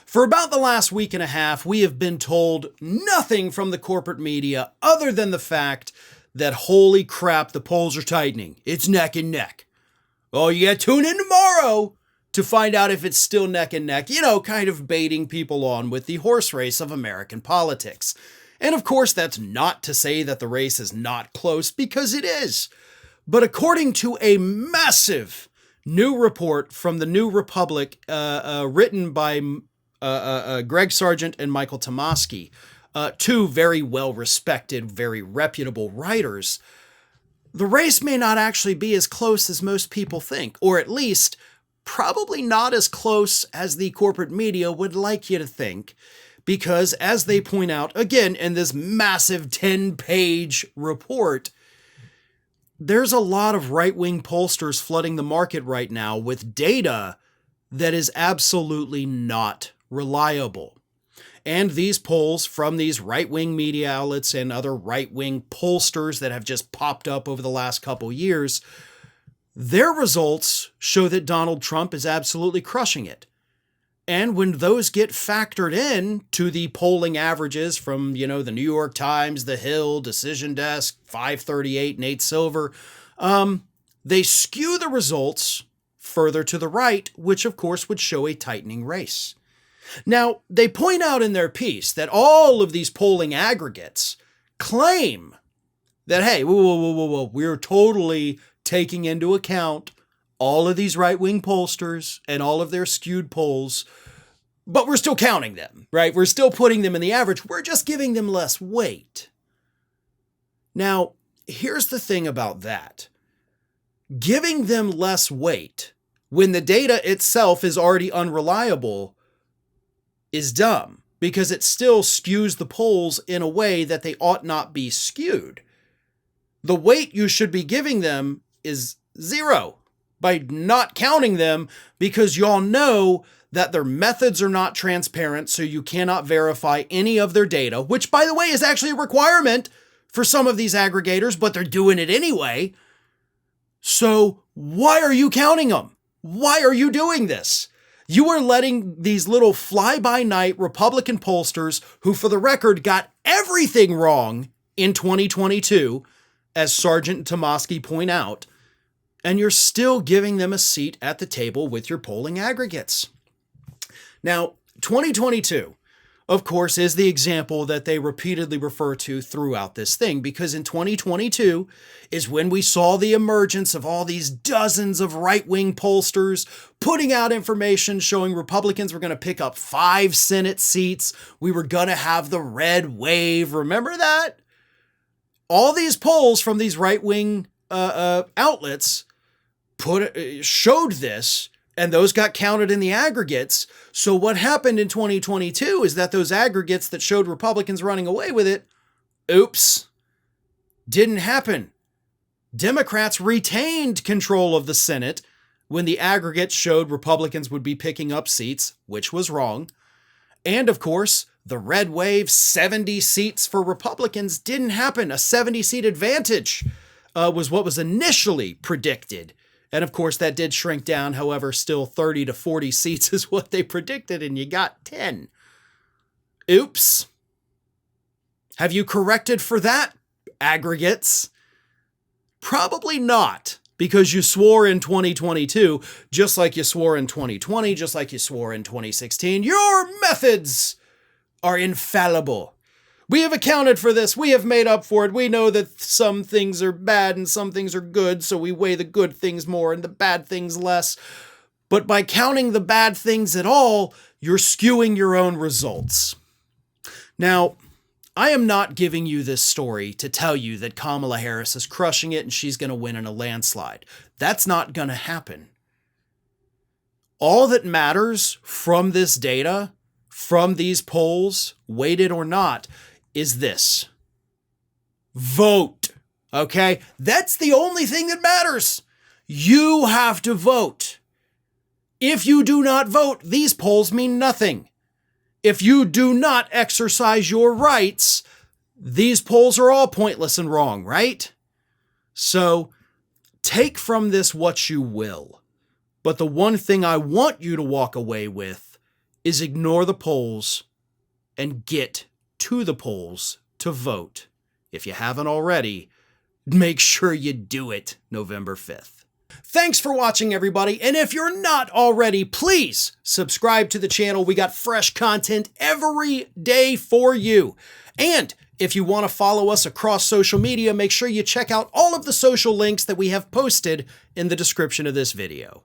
For about the last week and a half, we have been told nothing from the corporate media other than the fact that holy crap, the polls are tightening. It's neck and neck. Oh, you gotta tune in tomorrow to find out if it's still neck and neck, kind of baiting people on with the horse race of American politics. And of course, that's not to say that the race is not close, because it is. But according to a massive new report from the New Republic, written by Greg Sargent and Michael Tomasky, two very well-respected, very reputable writers, the race may not actually be as close as most people think, or at least probably not as close as the corporate media would like you to think, because as they point out, again, in this massive 10-page report, there's a lot of right-wing pollsters flooding the market right now with data that is absolutely not reliable. And these polls from these right-wing media outlets and other right-wing pollsters that have just popped up over the last couple years, their results show that Donald Trump is absolutely crushing it. And when those get factored in to the polling averages from, the New York Times, The Hill, Decision Desk, 538, Nate Silver, they skew the results further to the right, which of course would show a tightening race. Now, they point out in their piece that all of these polling aggregates claim that, hey, whoa, we're totally taking into account all of these right-wing pollsters and all of their skewed polls, but we're still counting them, right? We're still putting them in the average. We're just giving them less weight. Now, here's the thing about that. Giving them less weight when the data itself is already unreliable is dumb, because it still skews the polls in a way that they ought not be skewed. The weight you should be giving them is 0 by not counting them, because y'all know that their methods are not transparent, so you cannot verify any of their data, which, by the way, is actually a requirement for some of these aggregators, but they're doing it anyway. So why are you counting them? Why are you doing this? You are letting these little fly-by-night Republican pollsters, who for the record got everything wrong in 2022, as Sargent and Tomasky point out, and you're still giving them a seat at the table with your polling aggregates. Now, 2022, of course, is the example that they repeatedly refer to throughout this thing, because in 2022 is when we saw the emergence of all these dozens of right-wing pollsters putting out information showing Republicans were going to pick up 5 Senate seats. We were going to have the red wave. Remember that? All these polls from these right-wing outlets showed this, and those got counted in the aggregates. So what happened in 2022 is that those aggregates that showed Republicans running away with it, didn't happen. Democrats retained control of the Senate when the aggregates showed Republicans would be picking up seats, which was wrong. And of course, the red wave 70 seats for Republicans didn't happen. A 70-seat advantage was what was initially predicted. And of course, that did shrink down. However, still 30 to 40 seats is what they predicted, and you got 10. Oops. Have you corrected for that, aggregates? Probably not, because you swore in 2022, just like you swore in 2020, just like you swore in 2016. Your methods are infallible. We have accounted for this. We have made up for it. We know that some things are bad and some things are good, so we weigh the good things more and the bad things less. But by counting the bad things at all, you're skewing your own results. Now, I am not giving you this story to tell you that Kamala Harris is crushing it and she's going to win in a landslide. That's not going to happen. All that matters from this data, from these polls, weighted or not, is this. Vote. Okay? That's the only thing that matters. You have to vote. If you do not vote, these polls mean nothing. If you do not exercise your rights, these polls are all pointless and wrong, right? So take from this what you will. But the one thing I want you to walk away with is ignore the polls and get to the polls to vote. If you haven't already, make sure you do it November 5th. Thanks for watching, everybody, and if you're not already, please subscribe to the channel. We got fresh content every day for you. And if you want to follow us across social media, make sure you check out all of the social links that we have posted in the description of this video.